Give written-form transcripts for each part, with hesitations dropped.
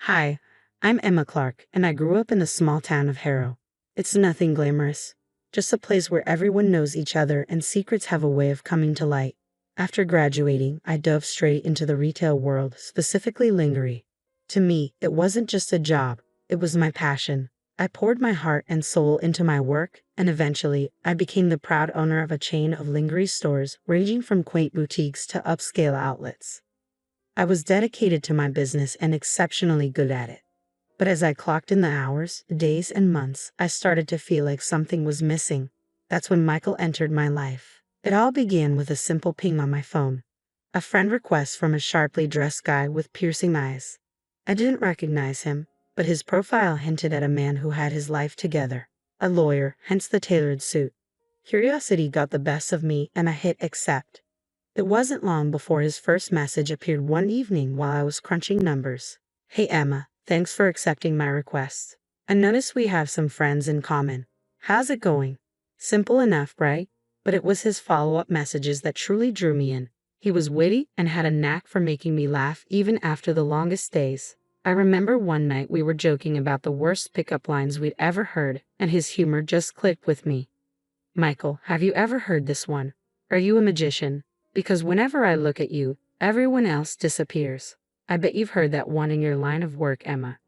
Hi, I'm Emma Clark, and I grew up in the small town of Harrow. It's nothing glamorous, just a place where everyone knows each other and secrets have a way of coming to light. After graduating, I dove straight into the retail world, specifically lingerie. To me, it wasn't just a job, it was my passion. I poured my heart and soul into my work, and eventually, I became the proud owner of a chain of lingerie stores ranging from quaint boutiques to upscale outlets. I was dedicated to my business and exceptionally good at it. But as I clocked in the hours, days, and months, I started to feel like something was missing. That's when Michael entered my life. It all began with a simple ping on my phone. A friend request from a sharply dressed guy with piercing eyes. I didn't recognize him, but his profile hinted at a man who had his life together. A lawyer, hence the tailored suit. Curiosity got the best of me and I hit accept. It wasn't long before his first message appeared one evening while I was crunching numbers. Hey Emma, thanks for accepting my request. I noticed we have some friends in common. How's it going? Simple enough, right? But it was his follow-up messages that truly drew me in. He was witty and had a knack for making me laugh even after the longest days. I remember one night we were joking about the worst pickup lines we'd ever heard, and his humor just clicked with me. Michael, have you ever heard this one? Are you a magician? Because whenever I look at you, everyone else disappears. I bet you've heard that one in your line of work, Emma.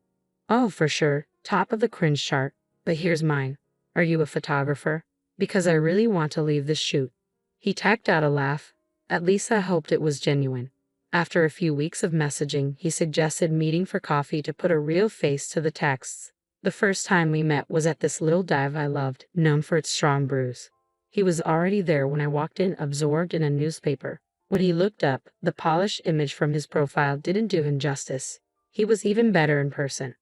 Oh, for sure, top of the cringe chart. But here's mine. Are you a photographer? Because I really want to leave this shoot. He tacked out a laugh. At least I hoped it was genuine. After a few weeks of messaging, he suggested meeting for coffee to put a real face to the texts. The first time we met was at this little dive I loved, known for its strong brews. He was already there when I walked in, absorbed in a newspaper. When he looked up, the polished image from his profile didn't do him justice. He was even better in person.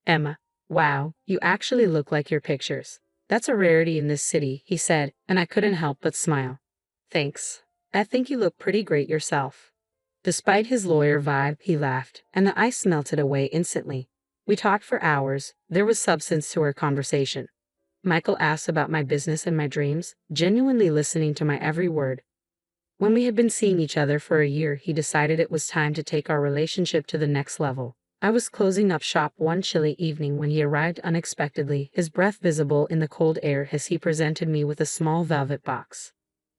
Emma, wow, you actually look like your pictures. That's a rarity in this city, he said, and I couldn't help but smile. Thanks. I think you look pretty great yourself. Despite his lawyer vibe, he laughed, and the ice melted away instantly. We talked for hours. There was substance to our conversation. Michael asked about my business and my dreams, genuinely listening to my every word. When we had been seeing each other for a year, he decided it was time to take our relationship to the next level. I was closing up shop one chilly evening when he arrived unexpectedly, his breath visible in the cold air as he presented me with a small velvet box.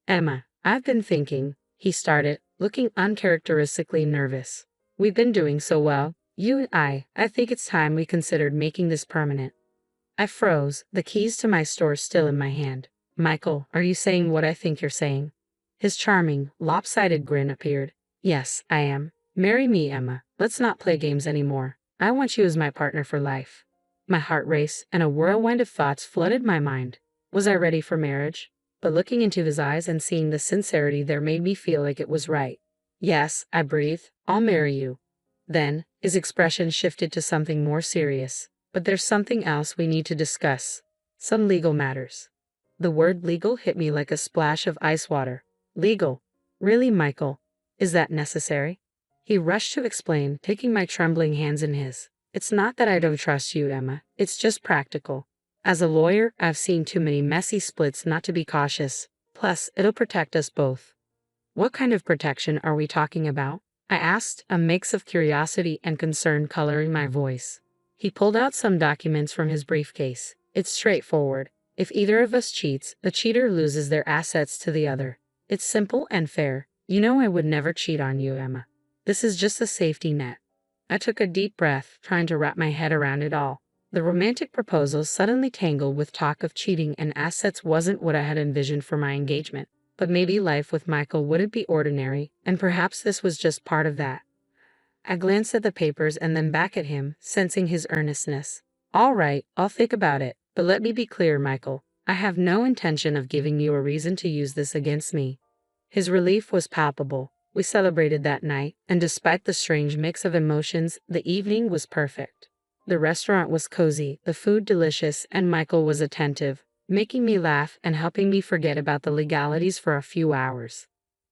Emma, I've been thinking, he started, looking uncharacteristically nervous. We've been doing so well, you and I think it's time we considered making this permanent. I froze, the keys to my store still in my hand. Michael, are you saying what I think you're saying? His charming, lopsided grin appeared. Yes, I am. Marry me, Emma. Let's not play games anymore. I want you as my partner for life. My heart raced, and a whirlwind of thoughts flooded my mind. Was I ready for marriage? But looking into his eyes and seeing the sincerity there made me feel like it was right. Yes, I breathed. I'll marry you. Then, his expression shifted to something more serious. But there's something else we need to discuss. Some legal matters. The word legal hit me like a splash of ice water. Legal? Really, Michael? Is that necessary? He rushed to explain, taking my trembling hands in his. It's not that I don't trust you, Emma. It's just practical. As a lawyer, I've seen too many messy splits not to be cautious. Plus, it'll protect us both. What kind of protection are we talking about? I asked, a mix of curiosity and concern coloring my voice. He pulled out some documents from his briefcase. It's straightforward. If either of us cheats, the cheater loses their assets to the other. It's simple and fair. You know I would never cheat on you, Emma. This is just a safety net. I took a deep breath, trying to wrap my head around it all. The romantic proposal suddenly tangled with talk of cheating and assets wasn't what I had envisioned for my engagement. But maybe life with Michael wouldn't be ordinary, and perhaps this was just part of that. I glanced at the papers and then back at him, sensing his earnestness. All right, I'll think about it, but let me be clear, Michael. I have no intention of giving you a reason to use this against me. His relief was palpable. We celebrated that night, and despite the strange mix of emotions, the evening was perfect. The restaurant was cozy, the food delicious, and Michael was attentive, making me laugh and helping me forget about the legalities for a few hours.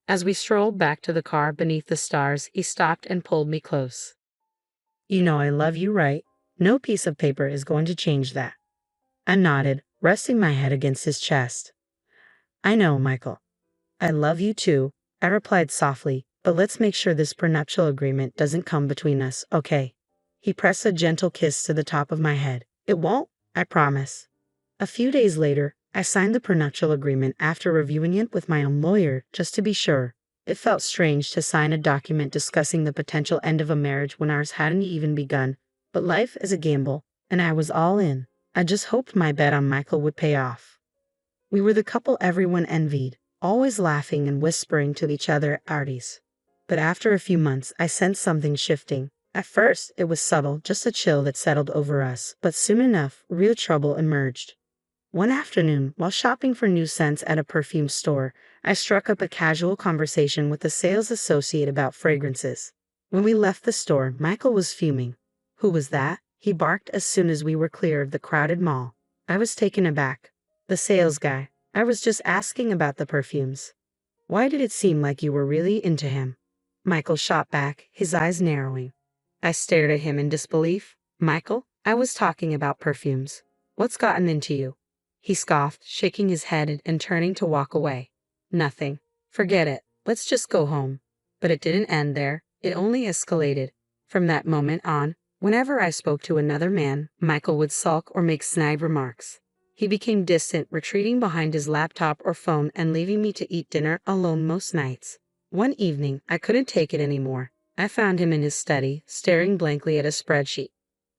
As we strolled back to the car beneath the stars, he stopped and pulled me close. You know I love you, right? No piece of paper is going to change that. I nodded, resting my head against his chest. I know, Michael. I love you too, I replied softly, but let's make sure this prenuptial agreement doesn't come between us, okay? He pressed a gentle kiss to the top of my head. It won't, I promise. A few days later, I signed the prenuptial agreement after reviewing it with my own lawyer, just to be sure. It felt strange to sign a document discussing the potential end of a marriage when ours hadn't even begun, but life is a gamble, and I was all in. I just hoped my bet on Michael would pay off. We were the couple everyone envied, always laughing and whispering to each other at parties. But after a few months, I sensed something shifting. At first, it was subtle, just a chill that settled over us, but soon enough, real trouble emerged. One afternoon, while shopping for new scents at a perfume store, I struck up a casual conversation with a sales associate about fragrances. When we left the store, Michael was fuming. "Who was that?" he barked as soon as we were clear of the crowded mall. I was taken aback. "The sales guy. I was just asking about the perfumes." "Why did it seem like you were really into him?" Michael shot back, his eyes narrowing. I stared at him in disbelief. "Michael, I was talking about perfumes. What's gotten into you?" He scoffed, shaking his head and turning to walk away. "Nothing. Forget it. Let's just go home." But it didn't end there. It only escalated. From that moment on, whenever I spoke to another man, Michael would sulk or make snide remarks. He became distant, retreating behind his laptop or phone and leaving me to eat dinner alone most nights. One evening, I couldn't take it anymore. I found him in his study, staring blankly at a spreadsheet.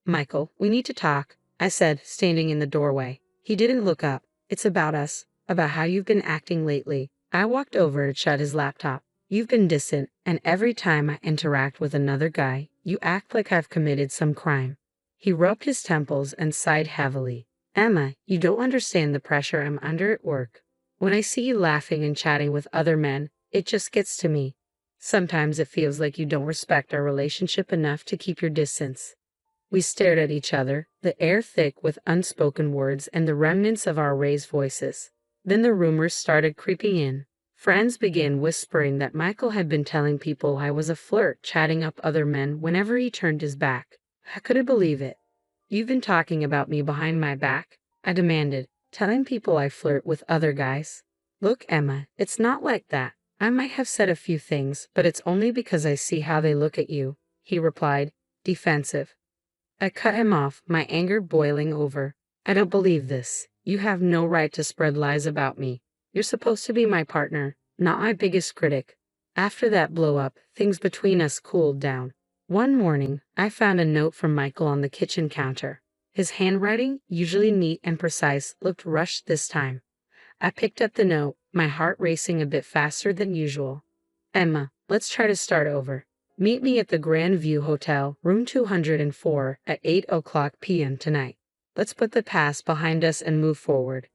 "Michael, we need to talk," I said, standing in the doorway. He didn't look up. "It's about us, about how you've been acting lately." I walked over to shut his laptop. "You've been distant, and every time I interact with another guy, you act like I've committed some crime." He rubbed his temples and sighed heavily. "Emma, you don't understand the pressure I'm under at work. When I see you laughing and chatting with other men, it just gets to me. Sometimes it feels like you don't respect our relationship enough to keep your distance." We stared at each other, the air thick with unspoken words and the remnants of our raised voices. Then the rumors started creeping in. Friends began whispering that Michael had been telling people I was a flirt, chatting up other men whenever he turned his back. I couldn't believe it. "You've been talking about me behind my back?" I demanded, "telling people I flirt with other guys?" "Look, Emma, it's not like that. I might have said a few things, but it's only because I see how they look at you," he replied, defensive. I cut him off, my anger boiling over. "I don't believe this. You have no right to spread lies about me. You're supposed to be my partner, not my biggest critic." After that blow-up, things between us cooled down. One morning, I found a note from Michael on the kitchen counter. His handwriting, usually neat and precise, looked rushed this time. I picked up the note, my heart racing a bit faster than usual. "Emma, let's try to start over. Meet me at the Grand View Hotel, room 204, at 8 p.m. tonight. Let's put the past behind us and move forward."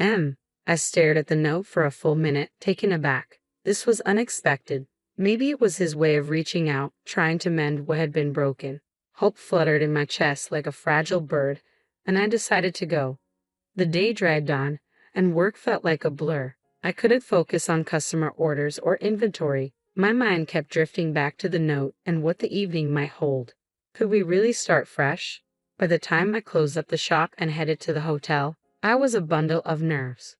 I stared at the note for a full minute, taken aback. This was unexpected. Maybe it was his way of reaching out, trying to mend what had been broken. Hope fluttered in my chest like a fragile bird, and I decided to go. The day dragged on, and work felt like a blur. I couldn't focus on customer orders or inventory. My mind kept drifting back to the note and what the evening might hold. Could we really start fresh? By the time I closed up the shop and headed to the hotel, I was a bundle of nerves.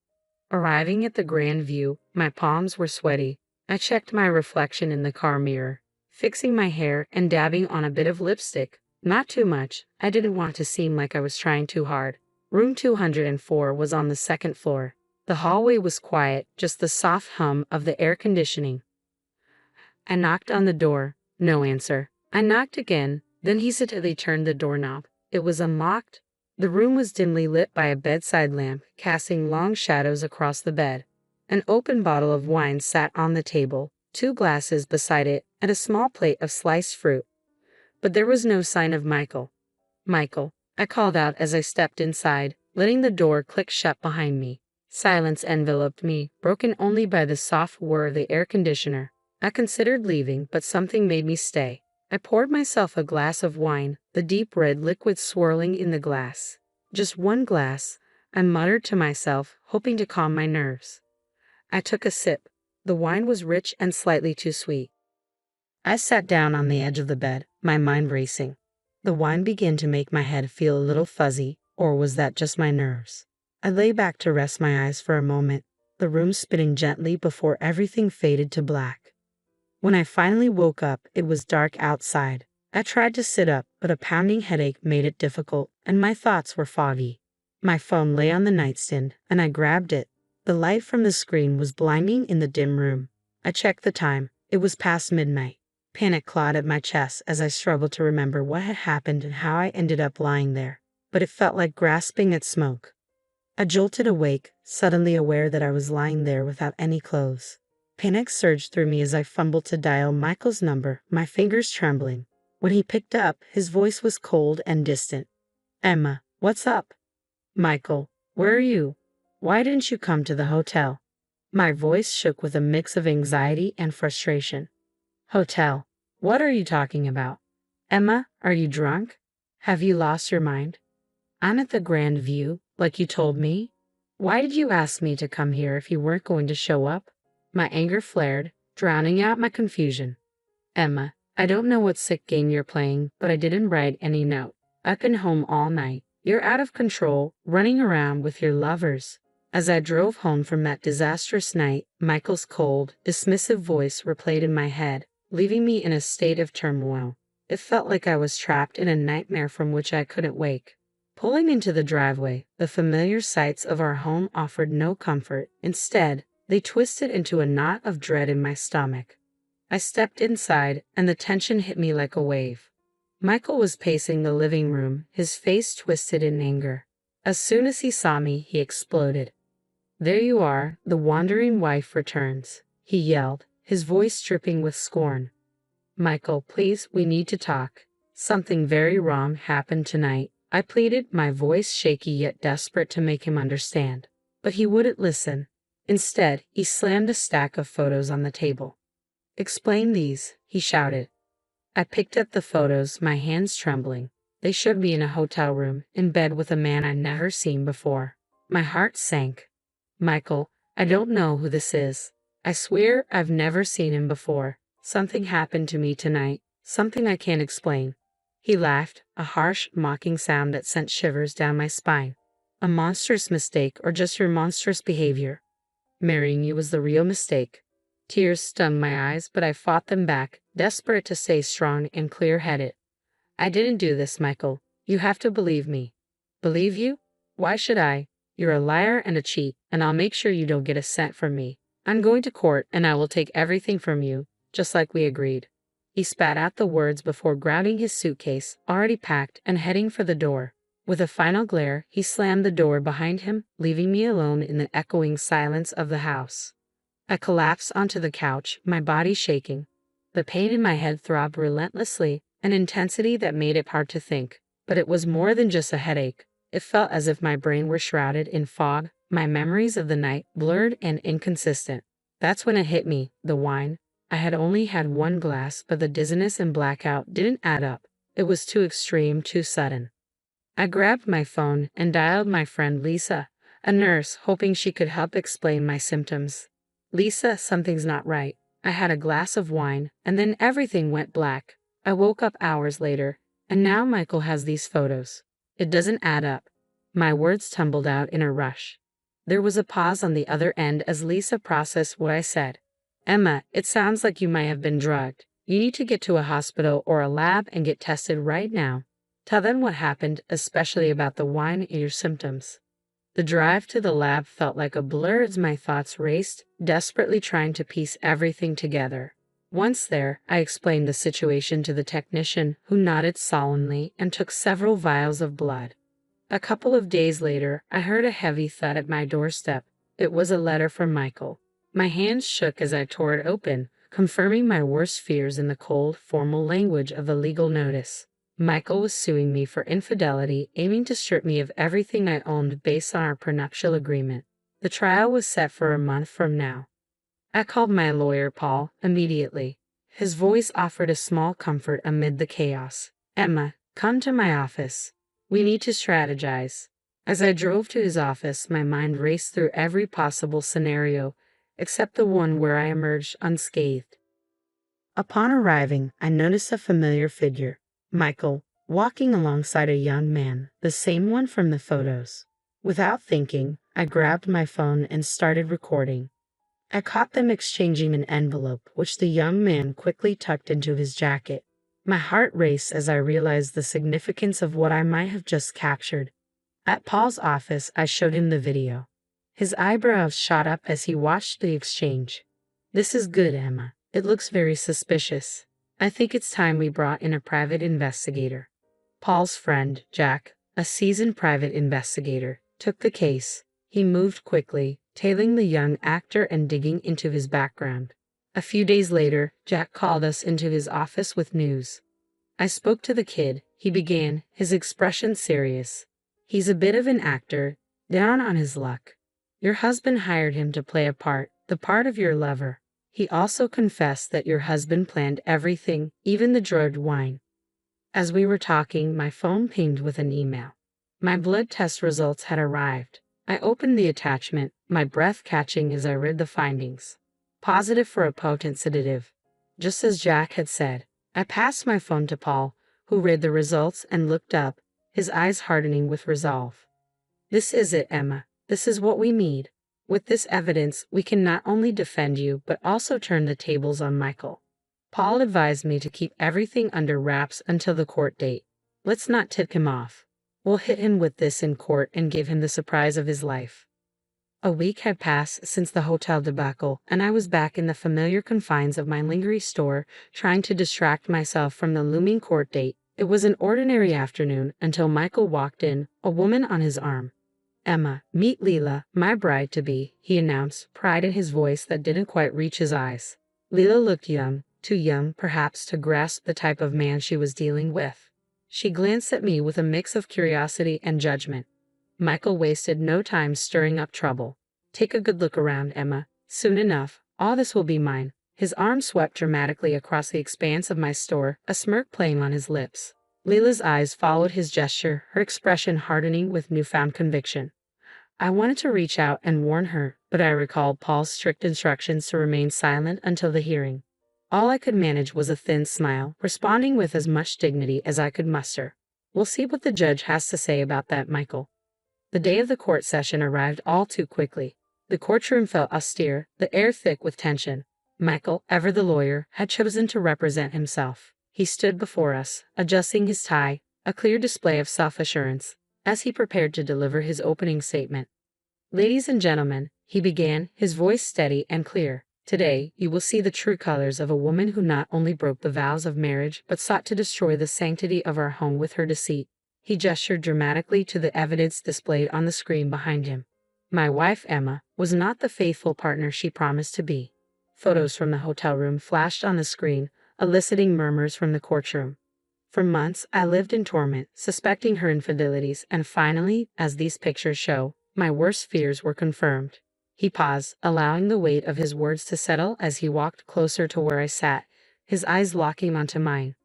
Arriving at the Grand View, my palms were sweaty. I checked my reflection in the car mirror, fixing my hair and dabbing on a bit of lipstick. Not too much. I didn't want to seem like I was trying too hard. Room 204 was on the second floor. The hallway was quiet, just the soft hum of the air conditioning. I knocked on the door. No answer. I knocked again, then hesitantly turned the doorknob. It was unlocked. The room was dimly lit by a bedside lamp, casting long shadows across the bed. An open bottle of wine sat on the table, 2 glasses beside it, and a small plate of sliced fruit. But there was no sign of Michael. "Michael," I called out as I stepped inside, letting the door click shut behind me. Silence enveloped me, broken only by the soft whir of the air conditioner. I considered leaving, but something made me stay. I poured myself a glass of wine, the deep red liquid swirling in the glass. "Just one glass," I muttered to myself, hoping to calm my nerves. I took a sip. The wine was rich and slightly too sweet. I sat down on the edge of the bed, my mind racing. The wine began to make my head feel a little fuzzy, or was that just my nerves? I lay back to rest my eyes for a moment, the room spinning gently before everything faded to black. When I finally woke up, it was dark outside. I tried to sit up, but a pounding headache made it difficult, and my thoughts were foggy. My phone lay on the nightstand, and I grabbed it. The light from the screen was blinding in the dim room. I checked the time. It was past midnight. Panic clawed at my chest as I struggled to remember what had happened and how I ended up lying there. But it felt like grasping at smoke. I jolted awake, suddenly aware that I was lying there without any clothes. Panic surged through me as I fumbled to dial Michael's number, my fingers trembling. When he picked up, his voice was cold and distant. "Emma, what's up?" "Michael, where are you? Why didn't you come to the hotel?" My voice shook with a mix of anxiety and frustration. "Hotel? What are you talking about? Emma, are you drunk? Have you lost your mind? I'm at the Grand View, like you told me. Why did you ask me to come here if you weren't going to show up?" My anger flared, drowning out my confusion. "Emma, I don't know what sick game you're playing, but I didn't write any note. I've been home all night. You're out of control, running around with your lovers." As I drove home from that disastrous night, Michael's cold, dismissive voice replayed in my head, leaving me in a state of turmoil. It felt like I was trapped in a nightmare from which I couldn't wake. Pulling into the driveway, the familiar sights of our home offered no comfort. Instead, they twisted into a knot of dread in my stomach. I stepped inside, and the tension hit me like a wave. Michael was pacing the living room, his face twisted in anger. As soon as he saw me, he exploded. "There you are, the wandering wife returns," he yelled, his voice dripping with scorn. "Michael, please, we need to talk. Something very wrong happened tonight," I pleaded, my voice shaky yet desperate to make him understand. But he wouldn't listen. Instead, he slammed a stack of photos on the table. "Explain these," he shouted. I picked up the photos, my hands trembling. They showed me in a hotel room, in bed with a man I'd never seen before. My heart sank. "Michael, I don't know who this is. I swear I've never seen him before. Something happened to me tonight, something I can't explain." He laughed, a harsh, mocking sound that sent shivers down my spine. "A monstrous mistake, or just your monstrous behavior. Marrying you was the real mistake." Tears stung my eyes, but I fought them back, desperate to stay strong and clear-headed. "I didn't do this, Michael. You have to believe me." "Believe you? Why should I? You're a liar and a cheat, and I'll make sure you don't get a cent from me. I'm going to court, and I will take everything from you, just like we agreed." He spat out the words before grabbing his suitcase, already packed, and heading for the door. With a final glare, he slammed the door behind him, leaving me alone in the echoing silence of the house. I collapsed onto the couch, my body shaking. The pain in my head throbbed relentlessly, an intensity that made it hard to think. But it was more than just a headache. It felt as if my brain were shrouded in fog, my memories of the night blurred and inconsistent. That's when it hit me, the wine. I had only had one glass, but the dizziness and blackout didn't add up. It was too extreme, too sudden. I grabbed my phone and dialed my friend Lisa, a nurse, hoping she could help explain my symptoms. "Lisa, something's not right. I had a glass of wine, and then everything went black. I woke up hours later, and now Michael has these photos. It doesn't add up." My words tumbled out in a rush. There was a pause on the other end as Lisa processed what I said. "Emma, it sounds like you might have been drugged. You need to get to a hospital or a lab and get tested right now. Tell them what happened, especially about the wine and your symptoms." The drive to the lab felt like a blur as my thoughts raced, desperately trying to piece everything together. Once there, I explained the situation to the technician, who nodded solemnly and took several vials of blood. A couple of days later, I heard a heavy thud at my doorstep. It was a letter from Michael. My hands shook as I tore it open, confirming my worst fears in the cold, formal language of a legal notice. Michael was suing me for infidelity, aiming to strip me of everything I owned based on our prenuptial agreement. The trial was set for a month from now. I called my lawyer, Paul, immediately. His voice offered a small comfort amid the chaos. "Emma, come to my office. We need to strategize." As I drove to his office, my mind raced through every possible scenario, except the one where I emerged unscathed. Upon arriving, I noticed a familiar figure, Michael, walking alongside a young man, the same one from the photos. Without thinking, I grabbed my phone and started recording. I caught them exchanging an envelope, which the young man quickly tucked into his jacket. My heart raced as I realized the significance of what I might have just captured. At Paul's office, I showed him the video. His eyebrows shot up as he watched the exchange. "This is good, Emma. It looks very suspicious. I think it's time we brought in a private investigator." Paul's friend, Jack, a seasoned private investigator, took the case. He moved quickly, tailing the young actor and digging into his background. A few days later, Jack called us into his office with news. "I spoke to the kid," he began, his expression serious. "He's a bit of an actor, down on his luck. Your husband hired him to play a part, the part of your lover. He also confessed that your husband planned everything, even the drugged wine." As we were talking, my phone pinged with an email. My blood test results had arrived. I opened the attachment, my breath catching as I read the findings. Positive for a potent sedative. Just as Jack had said. I passed my phone to Paul, who read the results and looked up, his eyes hardening with resolve. "This is it, Emma. This is what we need. With this evidence, we can not only defend you, but also turn the tables on Michael." Paul advised me to keep everything under wraps until the court date. "Let's not tip him off. We'll hit him with this in court and give him the surprise of his life." A week had passed since the hotel debacle, and I was back in the familiar confines of my lingerie store, trying to distract myself from the looming court date. It was an ordinary afternoon until Michael walked in, a woman on his arm. "Emma, meet Leela, my bride-to-be," he announced, pride in his voice that didn't quite reach his eyes. Leela looked young, too young, perhaps, to grasp the type of man she was dealing with. She glanced at me with a mix of curiosity and judgment. Michael wasted no time stirring up trouble. "Take a good look around, Emma. Soon enough, all this will be mine." His arm swept dramatically across the expanse of my store, a smirk playing on his lips. Leela's eyes followed his gesture, her expression hardening with newfound conviction. I wanted to reach out and warn her, but I recalled Paul's strict instructions to remain silent until the hearing. All I could manage was a thin smile, responding with as much dignity as I could muster. "We'll see what the judge has to say about that, Michael." The day of the court session arrived all too quickly. The courtroom felt austere, the air thick with tension. Michael, ever the lawyer, had chosen to represent himself. He stood before us, adjusting his tie, a clear display of self-assurance, as he prepared to deliver his opening statement. "Ladies and gentlemen," he began, his voice steady and clear, "today you will see the true colors of a woman who not only broke the vows of marriage but sought to destroy the sanctity of our home with her deceit." He gestured dramatically to the evidence displayed on the screen behind him. My wife, Emma, was not the faithful partner she promised to be. Photos from the hotel room flashed on the screen, eliciting murmurs from the courtroom. For months, I lived in torment, suspecting her infidelities, and finally, as these pictures show, my worst fears were confirmed. He paused, allowing the weight of his words to settle as he walked closer to where I sat, his eyes locking onto mine.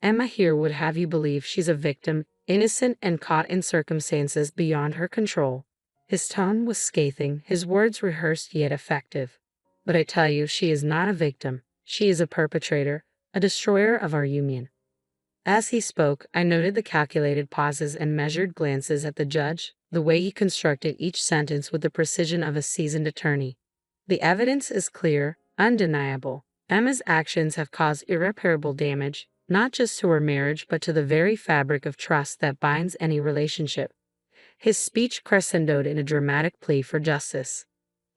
"Emma here would have you believe she's a victim, innocent and caught in circumstances beyond her control." His tone was scathing, his words rehearsed yet effective. "But I tell you, she is not a victim. She is a perpetrator, a destroyer of our union." As he spoke, I noted the calculated pauses and measured glances at the judge, the way he constructed each sentence with the precision of a seasoned attorney. "The evidence is clear, undeniable. Emma's actions have caused irreparable damage, not just to her marriage but to the very fabric of trust that binds any relationship." His speech crescendoed in a dramatic plea for justice.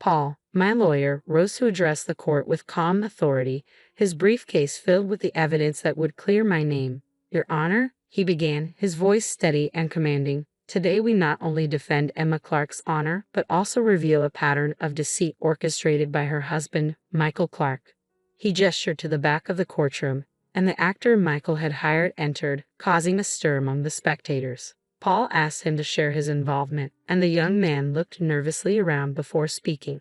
Paul, my lawyer, rose to address the court with calm authority, his briefcase filled with the evidence that would clear my name. "Your Honor," he began, his voice steady and commanding, "today we not only defend Emma Clark's honor but also reveal a pattern of deceit orchestrated by her husband, Michael Clark." He gestured to the back of the courtroom, and the actor Michael had hired entered, causing a stir among the spectators. Paul asked him to share his involvement, and the young man looked nervously around before speaking.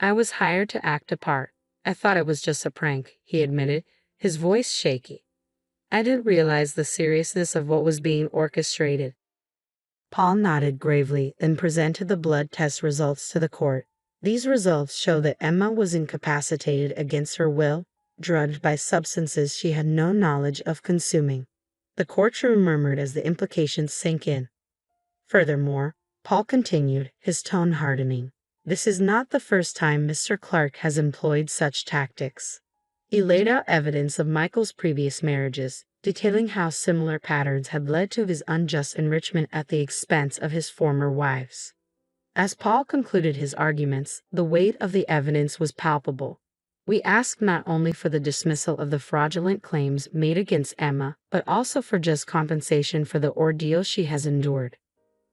"I was hired to act a part. I thought it was just a prank," he admitted, his voice shaky. "I didn't realize the seriousness of what was being orchestrated." Paul nodded gravely, then presented the blood test results to the court. These results show that Emma was incapacitated against her will, drugged by substances she had no knowledge of consuming. The courtroom murmured as the implications sank in. Furthermore, Paul continued, his tone hardening, "this is not the first time Mr. Clark has employed such tactics." He laid out evidence of Michael's previous marriages, detailing how similar patterns had led to his unjust enrichment at the expense of his former wives. As Paul concluded his arguments, the weight of the evidence was palpable. We ask not only for the dismissal of the fraudulent claims made against Emma, but also for just compensation for the ordeal she has endured.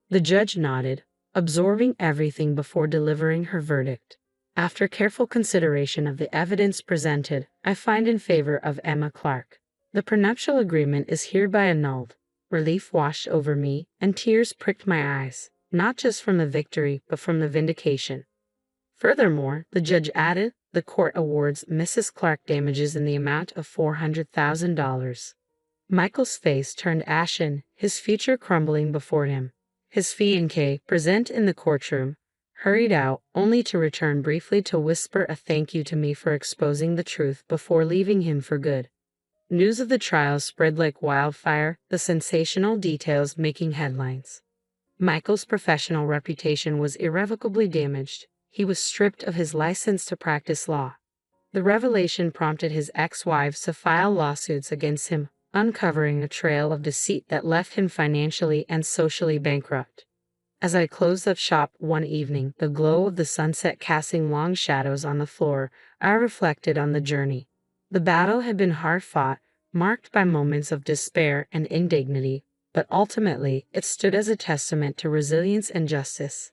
The judge nodded, absorbing everything before delivering her verdict. After careful consideration of the evidence presented, I find in favor of Emma Clark. The prenuptial agreement is hereby annulled. Relief washed over me, and tears pricked my eyes, not just from the victory, but from the vindication. Furthermore, the judge added, the court awards Mrs. Clark damages in the amount of $400,000. Michael's face turned ashen, his future crumbling before him. His fiancée, present in the courtroom, hurried out, only to return briefly to whisper a thank you to me for exposing the truth before leaving him for good. News of the trial spread like wildfire, the sensational details making headlines. Michael's professional reputation was irrevocably damaged. He was stripped of his license to practice law. The revelation prompted his ex-wives to file lawsuits against him, uncovering a trail of deceit that left him financially and socially bankrupt. As I closed up shop one evening, the glow of the sunset casting long shadows on the floor, I reflected on the journey. The battle had been hard fought, marked by moments of despair and indignity, but ultimately it stood as a testament to resilience and justice.